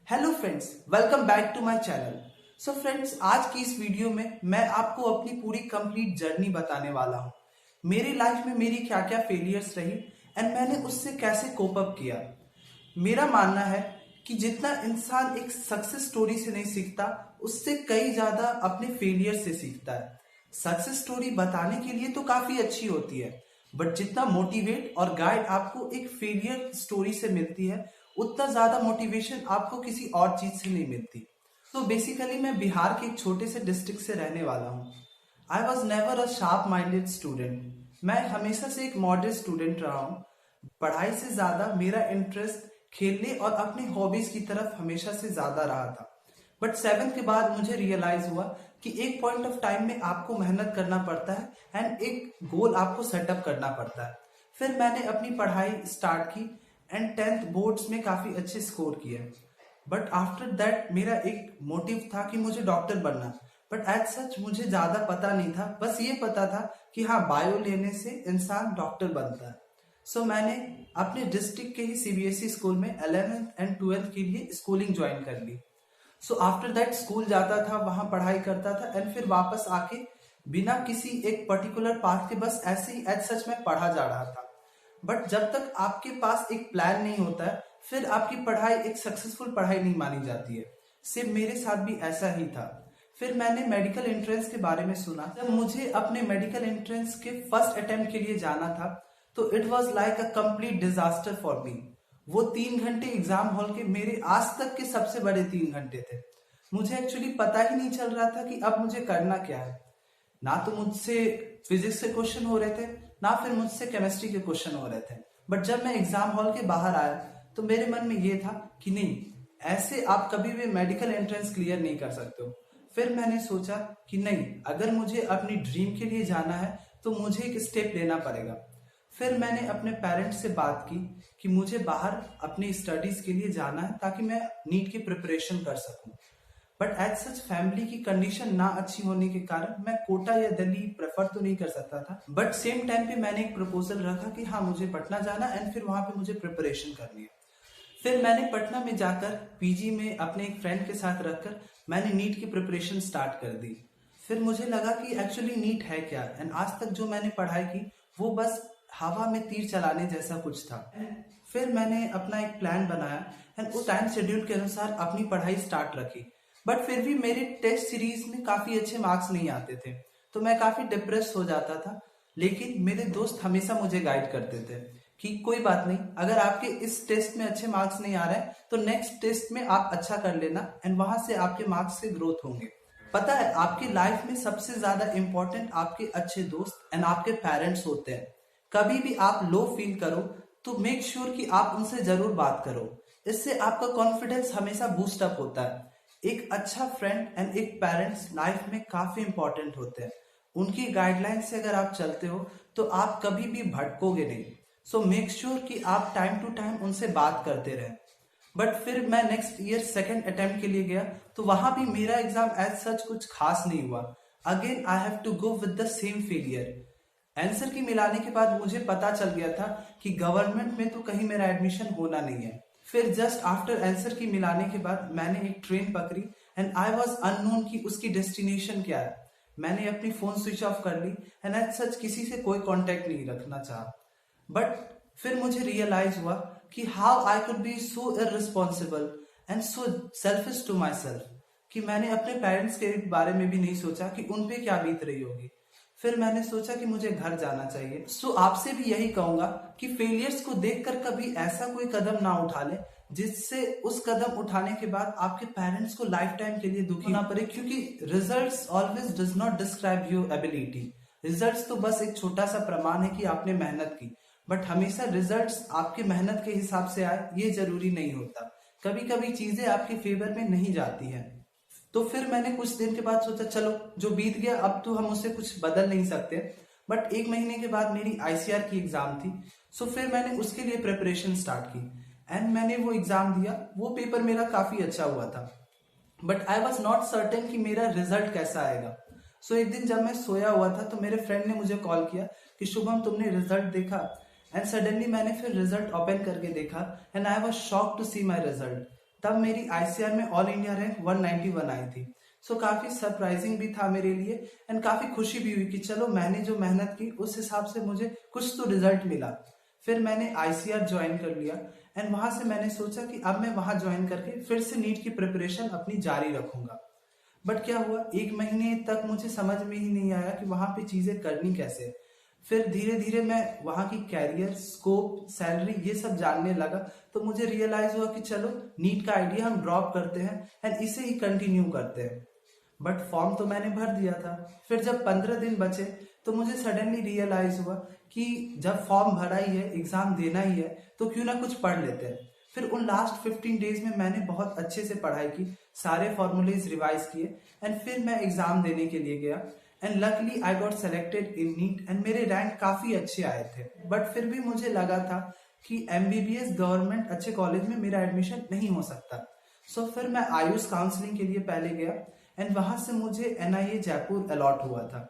Hello friends, welcome back to my channel. So friends, आज की इस वीडियो में मैं आपको अपनी पूरी कंप्लीट जर्नी बताने वाला हूँ। मेरी लाइफ में मेरी क्या क्या फेलियर्स रही एंड मैंने उससे कैसे कोप अप किया। मेरा मानना है कि जितना इंसान एक सक्सेस स्टोरी से नहीं सीखता, उससे कई ज्यादा अपने फेलियर से सीखता है। सक्सेस स्टोरी बताने के लिए तो काफी अच्छी होती है, बट जितना मोटिवेट और गाइड आपको एक फेलियर स्टोरी से मिलती है, उतना ज्यादा मोटिवेशन आपको किसी और चीज से नहीं मिलती। तो बेसिकली मैं बिहार के एक छोटे से डिस्ट्रिक्ट से रहने वाला हूँ। I was never a sharp minded student. मैं हमेशा से एक मॉडरेट स्टूडेंट रहा हूँ। पढ़ाई से ज्यादा मेरा इंटरेस्ट खेलने और अपनी हॉबीज की तरफ हमेशा से ज्यादा रहा था। बट सेवेंथ के बाद मुझे रियलाइज हुआ कि एक पॉइंट ऑफ टाइम में आपको मेहनत करना पड़ता है एंड एक गोल आपको सेटअप करना पड़ता है। फिर मैंने अपनी पढ़ाई स्टार्ट की एंड टेंथ बोर्ड्स में काफी अच्छे स्कोर किए। बट आफ्टर दैट मेरा एक मोटिव था कि मुझे डॉक्टर बनना। बट एज सच मुझे ज्यादा पता नहीं था, बस ये पता था कि हाँ, बायो लेने से इंसान डॉक्टर बनता है। सो मैंने अपने डिस्ट्रिक्ट के ही सीबीएसई स्कूल में 11th एंड 12th के लिए स्कूलिंग ज्वाइन कर ली। सो आफ्टर दैट स्कूल जाता था, वहां पढ़ाई करता था एंड फिर वापस आके बिना किसी एक पर्टिकुलर पाथ के बस ऐसे ही एज सच में पढ़ा जा रहा था। बट जब तक आपके पास एक प्लान नहीं होता है, फिर आपकी पढ़ाई एक सक्सेसफुल पढ़ाई नहीं मानी जाती है। सिर्फ मेरे साथ भी ऐसा ही था। फिर मैंने मेडिकल एंट्रेंस के बारे में सुना। जब मुझे अपने मेडिकल एंट्रेंस के फर्स्ट अटेम्प्ट के लिए जाना था, तो it was like a complete disaster for me. वो 3 घंटे एग्जाम हॉल के मेरे आज तक के सबसे बड़े 3 घंटे थे। मुझे एक्चुअली पता ही नहीं चल रहा था कि अब मुझे करना क्या है। ना तो मुझसे फिजिक्स के क्वेश्चन हो रहे थे, ना फिर मुझसे केमिस्ट्री के क्वेश्चन हो रहे थे। बट जब मैं एग्जाम हॉल के बाहर आया, तो मेरे मन में ये था कि नहीं, ऐसे आप कभी भी मेडिकल एंट्रेंस क्लियर नहीं कर सकते हो। फिर मैंने सोचा कि नहीं, अगर मुझे अपनी ड्रीम के लिए जाना है तो मुझे एक स्टेप लेना पड़ेगा। फिर मैंने अपने पेरेंट्स से बात की कि मुझे बाहर अपनी स्टडीज के लिए जाना है ताकि मैं नीट की प्रिपरेशन कर सकूं। बट एज सच फैमिली की कंडीशन ना अच्छी होने के कारण मैं कोटा या दिल्ली प्रेफर तो नहीं कर सकता था। बट सेम टाइम पे मैंने एक प्रपोजल रखा कि हाँ, मुझे पटना जाना एंड फिर वहां पे मुझे प्रिपरेशन करनी है। फिर मैंने पटना में जाकर पीजी में अपने एक फ्रेंड के साथ रखकर मैंने नीट की प्रिपरेशन स्टार्ट कर दी। फिर मुझे लगा कि एक्चुअली नीट है क्या, एंड आज तक जो मैंने पढ़ाई की वो बस हवा में तीर चलाने जैसा कुछ था। फिर मैंने अपना एक प्लान बनाया एंड उस टाइम शेड्यूल के अनुसार अपनी पढ़ाई स्टार्ट रखी। बट फिर भी मेरे टेस्ट सीरीज में काफी अच्छे मार्क्स नहीं आते थे, तो मैं काफी डिप्रेस हो जाता था। लेकिन मेरे दोस्त हमेशा मुझे गाइड करते थे कि कोई बात नहीं, अगर आपके इस टेस्ट में अच्छे मार्क्स नहीं आ रहे हैं तो नेक्स्ट टेस्ट में आप अच्छा कर लेना एंड वहां से आपके मार्क्स से ग्रोथ होंगे। पता है, आपकी लाइफ में सबसे ज्यादा इंपॉर्टेंट आपके अच्छे दोस्त एंड आपके पेरेंट्स होते हैं। कभी भी आप लो फील करो तो मेक श्योर कि आप उनसे जरूर बात करो। इससे आपका कॉन्फिडेंस हमेशा बूस्ट अप होता है। एक अच्छा फ्रेंड एंड एक पेरेंट्स लाइफ में काफी इंपॉर्टेंट होते हैं। उनकी गाइडलाइन से अगर आप चलते हो तो आप कभी भी भटकोगे नहीं। सो मेक श्योर कि आप टाइम टू टाइम उनसे बात करते रहें। बट फिर मैं नेक्स्ट ईयर सेकेंड अटेम्प्ट के लिए गया, तो वहां भी मेरा एग्जाम एज सच कुछ खास नहीं हुआ। Again I have to go with the same failure. Answer key मिलाने के बाद मुझे पता चल गया था कि गवर्नमेंट में तो कहीं मेरा एडमिशन होना नहीं है। फिर जस्ट आफ्टर आंसर की मिलाने के बाद मैंने एक ट्रेन पकड़ी एंड आई वॉज अननोन कि उसकी डेस्टिनेशन क्या है। मैंने अपनी फोन स्विच ऑफ कर ली एंड एज सच किसी से कोई कांटेक्ट नहीं रखना चाहा। बट फिर मुझे रियलाइज हुआ कि how I could be so irresponsible and so selfish to myself, कि मैंने अपने पेरेंट्स के बारे में भी नहीं सोचा कि उन पे क्या बीत रही होगी। फिर मैंने सोचा कि मुझे घर जाना चाहिए। सो आपसे भी यही कहूंगा कि फेलियर्स को देखकर कभी ऐसा कोई कदम ना उठा ले जिससे उस कदम उठाने के बाद आपके पेरेंट्स को लाइफ टाइम के लिए दुखी ना पड़े, क्योंकि results always does not describe your ability. Results तो बस एक छोटा सा प्रमाण है कि आपने मेहनत की, बट हमेशा रिजल्ट्स आपके मेहनत के हिसाब से आए ये जरूरी नहीं होता। कभी कभी चीजें आपके फेवर में नहीं जाती हैं। तो फिर मैंने कुछ दिन के बाद सोचा चलो, जो बीत गया अब तो हम उससे कुछ बदल नहीं सकते। बट एक महीने के बाद मेरी आईसीआर की एग्जाम थी। सो फिर मैंने उसके लिए प्रिपरेशन स्टार्ट की एंड मैंने वो एग्जाम दिया। वो पेपर मेरा काफी अच्छा हुआ था, but I was not certain कि मेरा रिजल्ट कैसा आएगा। सो एक दिन जब मैं सोया हुआ था तो मेरे फ्रेंड ने मुझे कॉल किया कि शुभम, तुमने रिजल्ट देखा? एंड सडनली मैंने फिर रिजल्ट ओपन करके देखा and I was shock to see my result. तब मेरी आईसीआर में ऑल इंडिया रैंक 191 आई थी। सो काफी सरप्राइजिंग भी था मेरे लिए एंड काफी खुशी भी हुई कि चलो मैंने जो मेहनत की उस हिसाब से मुझे कुछ तो रिजल्ट मिला। फिर मैंने आईसीआर ज्वाइन कर लिया एंड वहां से मैंने सोचा कि अब मैं वहां ज्वाइन करके फिर से नीट की प्रिपरेशन अपनी जारी रखूंगा। बट क्या हुआ, 1 महीने तक मुझे समझ में ही नहीं आया कि वहां पे चीजें करनी कैसे। फिर धीरे धीरे मैं वहां की कैरियर स्कोप सैलरी ये सब जानने लगा, तो मुझे रियलाइज हुआ कि चलो नीट का आइडिया हम ड्रॉप करते हैं एंड इसे ही कंटिन्यू करते हैं। बट फॉर्म तो मैंने भर दिया था। फिर जब 15 दिन बचे तो मुझे सडनली रियलाइज हुआ कि जब फॉर्म भरा ही है, एग्जाम देना ही है, तो क्यों ना कुछ पढ़ लेते हैं। फिर उन लास्ट 15 डेज में मैंने बहुत अच्छे से पढ़ाई की, सारे फॉर्मूलेज रिवाइज किए एंड फिर मैं एग्जाम देने के लिए गया and luckily I got selected in neat and मेरे रैंक काफी अच्छे आए थे। बट फिर भी मुझे लगा था कि एमबीबीएस गवर्नमेंट अच्छे कॉलेज में मेरा एडमिशन नहीं हो सकता। सो फिर मैं आयुष काउंसलिंग के लिए पहले गया एंड वहां से मुझे एनआईए जयपुर अलॉट हुआ था।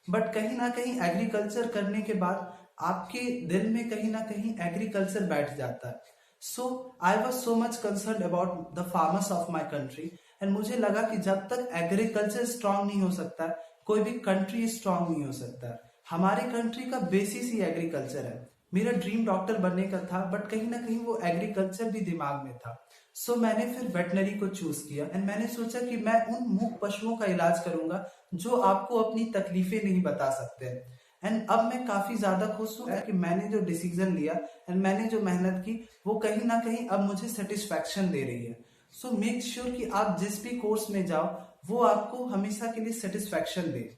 बट कहीं ना कहीं एग्रीकल्चर करने के बाद आपके दिल में कहीं ना कहीं एग्रीकल्चर बैठ जाता है। So I was so much concern about the farmers of my country and मुझे लगा कि जब तक एग्रीकल्चर स्ट्रांग नहीं हो सकता, कोई भी कंट्री स्ट्रांग नहीं हो सकता। हमारे कंट्री का बेसिस ही एग्रीकल्चर है। मेरा ड्रीम डॉक्टर बनने का था, बट कहीं ना कहीं वो एग्रीकल्चर भी दिमाग में था। सो मैंने फिर वेटनरी को चूज किया एंड मैंने सोचा कि मैं उन मूक पशुओं का इलाज करूंगा जो आपको अपनी तकलीफें नहीं बता सकते। एंड अब मैं काफी ज्यादा खुश हूँ कि मैंने जो डिसीजन लिया एंड मैंने जो मेहनत की वो कहीं ना कहीं अब मुझे सेटिस्फैक्शन दे रही है। सो मेक श्योर कि आप जिस भी कोर्स में जाओ वो आपको हमेशा के लिए सेटिस्फैक्शन दे।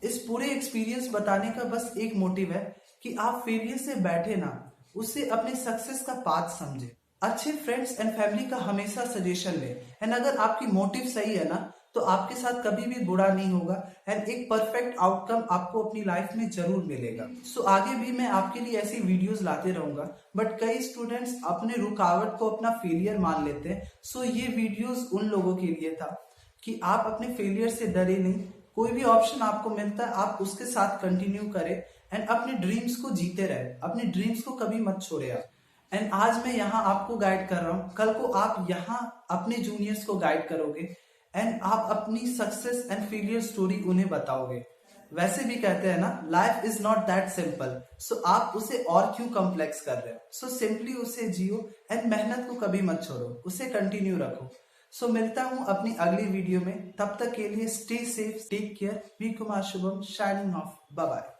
इस पूरे एक्सपीरियंस बताने का बस एक मोटिव है कि आप फेलियर से बैठे ना, उसे अपने सक्सेस का पाथ समझे। अच्छे फ्रेंड्स एंड फैमिली का हमेशा सजेशन ले एंड अगर आपकी मोटिव सही है ना तो आपके साथ कभी भी बुरा नहीं होगा एंड एक परफेक्ट आउटकम आपको अपनी लाइफ में जरूर मिलेगा। सो आगे भी मैं आपके लिए ऐसी वीडियोस लाते रहूंगा, बट कई स्टूडेंट्स अपने रुकावट को अपना फेलियर मान लेते हैं। सो ये वीडियोस उन लोगों के लिए था कि आप अपने फेलियर से डरे नहीं, कोई भी ऑप्शन आपको मिलता है आप उसके साथ कंटिन्यू करें एंड अपने ड्रीम्स को जीते रहे, अपने ड्रीम्स को कभी मत छोड़े आप। एंड आज मैं यहाँ आपको गाइड कर रहा हूँ, कल को आप यहाँ अपने जूनियर्स को गाइड करोगे एंड आप अपनी सक्सेस एंड फेलियर स्टोरी उन्हें बताओगे। वैसे भी कहते हैं ना, life is not that simple, so आप उसे और क्यों कॉम्प्लेक्स कर रहे हो। सो सिंपली उसे जियो एंड मेहनत को कभी मत छोड़ो, उसे कंटिन्यू रखो। सो मिलता हूं अपनी अगली वीडियो में, तब तक के लिए stay safe, take care. V Kumar Shubham, shining off, bye bye.